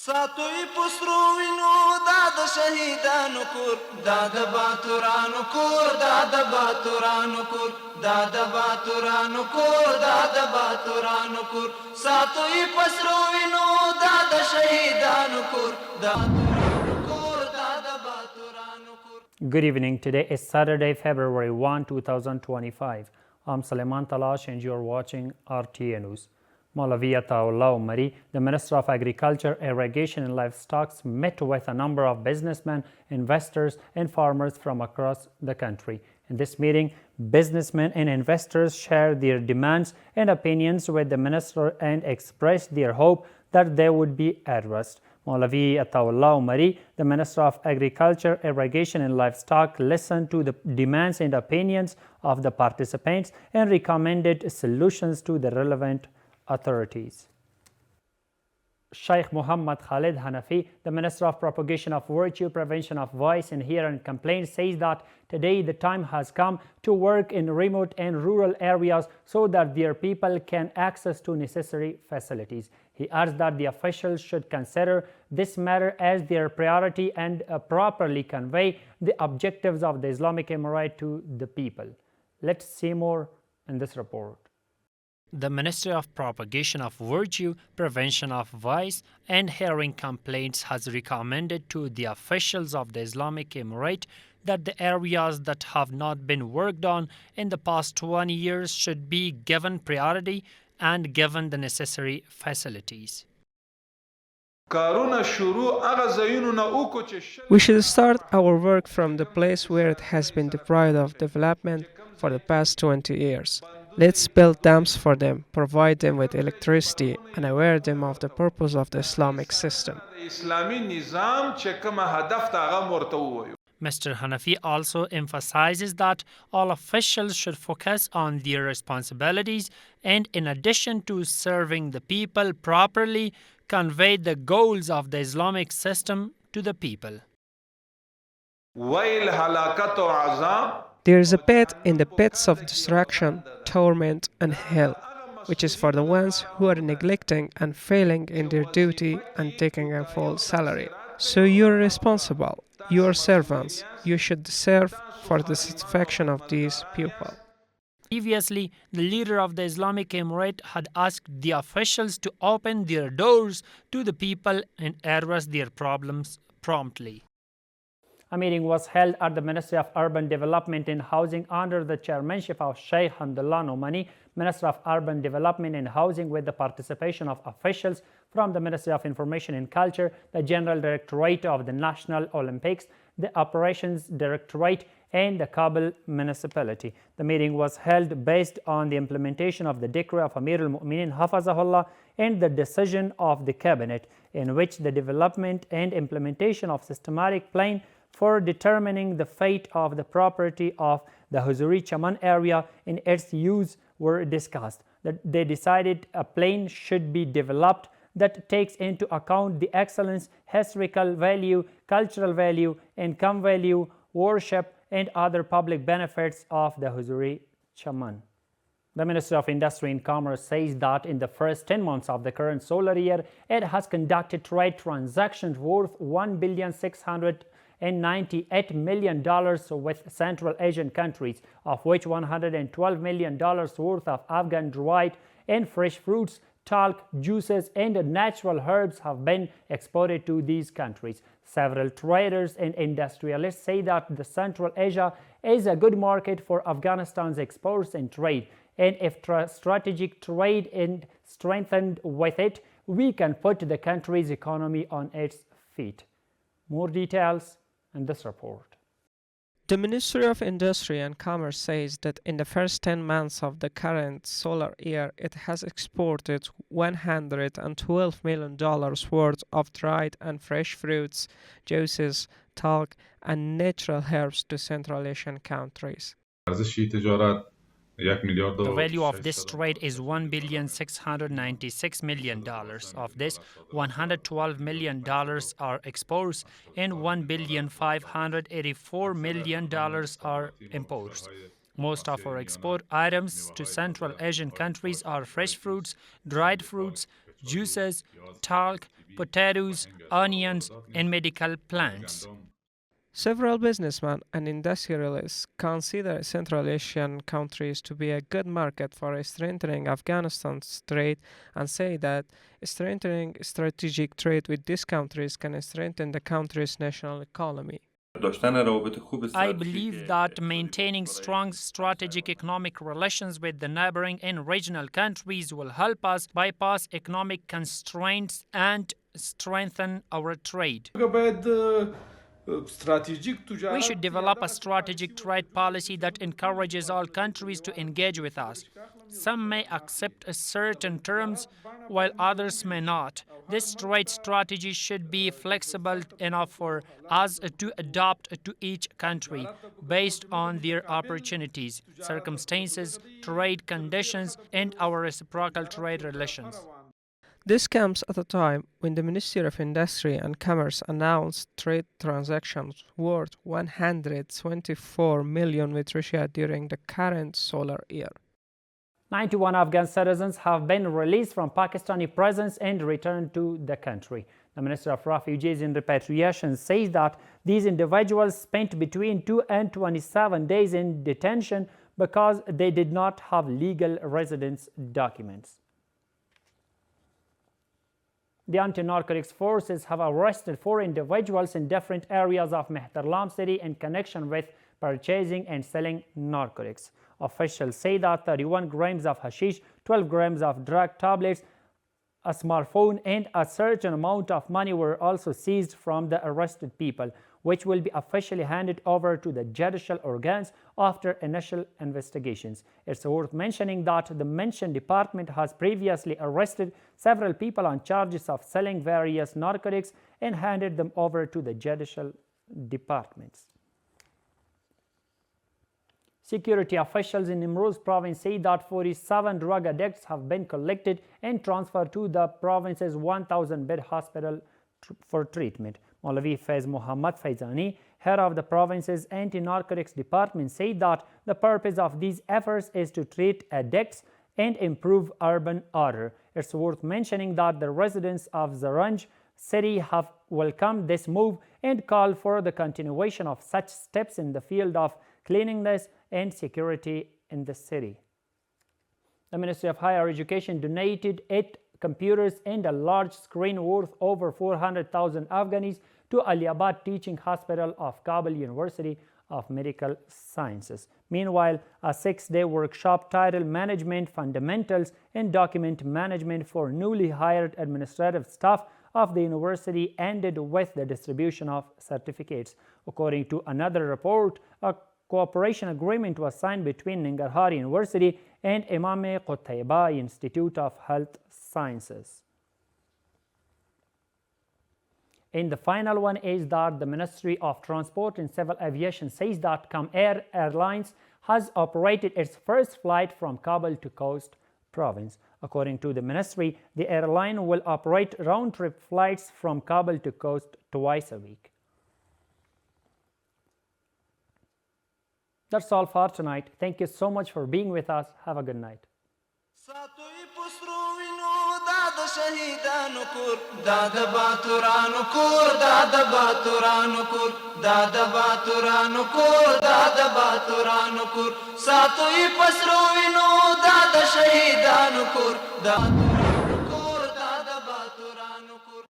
ساتوی پسرو وینو دا د شهیدانو کور دا د باتورانو کور دا د باتورانو کور دا د باتورانو کور دا د باتورانو کور ساتوی پسرو وینو دا د شهیدانو کور دا Good evening. Today is Saturday, February 1, 2025. I'm Suleiman Talash and you're watching RTA News. Maulavi Ataullah Umari, the Minister of Agriculture, Irrigation and Livestock, met with a number of businessmen, investors and farmers from across the country. In this meeting, businessmen and investors shared their demands and opinions with the Minister and expressed their hope that they would be addressed. Maulavi Ataullah Umari, the Minister of Agriculture, Irrigation and Livestock, listened to the demands and opinions of the participants and recommended solutions to the relevant authorities. Sheikh Muhammad Khalid Hanafi, the Minister of Propagation of Virtue, Prevention of Vice and Hearing Complaints, says that today the time has come to work in remote and rural areas so that their people can access to necessary facilities. He adds that the officials should consider this matter as their priority and properly convey the objectives of the Islamic Emirate to the people. Let's see more in this report. The Ministry of Propagation of Virtue, Prevention of Vice and Hearing Complaints has recommended to the officials of the Islamic Emirate that the areas that have not been worked on in the past 20 years should be given priority and given the necessary facilities. We should start our work from the place where it has been deprived of development for the past 20 years. Let's build dams for them, provide them with electricity, and aware them of the purpose of the Islamic system. Mr. Hanafi also emphasizes that all officials should focus on their responsibilities and, in addition to serving the people properly, convey the goals of the Islamic system to the people. There is a pit in the pits of destruction, torment, and hell, which is for the ones who are neglecting and failing in their duty and taking a false salary. So you are responsible. You are servants. You should serve for the satisfaction of these people. Previously, the leader of the Islamic Emirate had asked the officials to open their doors to the people and address their problems promptly. A meeting was held at the Ministry of Urban Development and Housing under the chairmanship of Sheikh Hamdullah Nomani, Minister of Urban Development and Housing, with the participation of officials from the Ministry of Information and Culture, the General Directorate of the National Olympics, the Operations Directorate, and the Kabul municipality. The meeting was held based on the implementation of the decree of Amir al-Mu'minin Hafazahullah and the decision of the Cabinet, in which the development and implementation of systematic plan for determining the fate of the property of the Huzuri Chaman area in its use were discussed. They decided a plan should be developed that takes into account the excellence, historical value, cultural value, income value, worship, and other public benefits of the Huzuri Chaman. The Ministry of Industry and Commerce says that in the first 10 months of the current solar year, it has conducted trade transactions worth $1,698 million with Central Asian countries, of which $112 million worth of Afghan dried and fresh fruits, talc, juices, and natural herbs have been exported to these countries. Several traders and industrialists say that the Central Asia is a good market for Afghanistan's exports and trade, and if strategic trade is strengthened with it, we can put the country's economy on its feet. More details in this report. The Ministry of Industry and Commerce says that in the first 10 months of the current solar year, it has exported $112 million worth of dried and fresh fruits, juices, talc, and natural herbs to Central Asian countries. The value of this trade is $1,696 million. Of this, $112 million are exports and $1,584 million are imports. Most of our export items to Central Asian countries are fresh fruits, dried fruits, juices, talc, potatoes, onions, and medical plants. Several businessmen and industrialists consider Central Asian countries to be a good market for strengthening Afghanistan's trade and say that strengthening strategic trade with these countries can strengthen the country's national economy. I believe that maintaining strong strategic economic relations with the neighboring and regional countries will help us bypass economic constraints and strengthen our trade. We should develop a strategic trade policy that encourages all countries to engage with us. Some may accept certain terms, while others may not. This trade strategy should be flexible enough for us to adapt to each country based on their opportunities, circumstances, trade conditions, and our reciprocal trade relations. This comes at a time when the Ministry of Industry and Commerce announced trade transactions worth $124 million with Russia during the current solar year. 91 Afghan citizens have been released from Pakistani prisons and returned to the country. The Minister of Refugees and Repatriation says that these individuals spent between 2 and 27 days in detention because they did not have legal residence documents. The anti-narcotics forces have arrested 4 individuals in different areas of Mehtarlam city in connection with purchasing and selling narcotics. Officials say that 31 grams of hashish, 12 grams of drug tablets, a smartphone, and a certain amount of money were also seized from the arrested people, which will be officially handed over to the judicial organs after initial investigations. It's worth mentioning that the mentioned department has previously arrested several people on charges of selling various narcotics and handed them over to the judicial departments. Security officials in Nimruz province say that 47 drug addicts have been collected and transferred to the province's 1,000-bed hospital for treatment. Maulavi Faiz Muhammad Faizani, head of the province's anti-narcotics department, said that the purpose of these efforts is to treat addicts and improve urban order. It's worth mentioning that the residents of Zaranj city have welcomed this move and called for the continuation of such steps in the field of cleanliness and security in the city. The Ministry of Higher Education donated 8 computers and a large screen worth over 400,000 Afghanis to Aliabad Teaching Hospital of Kabul University of Medical Sciences. Meanwhile, a 6-day workshop titled Management Fundamentals and Document Management for newly hired administrative staff of the university ended with the distribution of certificates. According to another report, a cooperation agreement was signed between Nangarhar University and Imam Qutayba Institute of Health Sciences. And the final one is that the Ministry of Transport and Civil Aviation says that Comair Airlines has operated its first flight from Kabul to Khost province. According to the ministry, the airline will operate round-trip flights from Kabul to Khost twice a week. That's all for tonight. Thank you so much for being with us. Have a good night. Sato i pasro vino da shahidan kur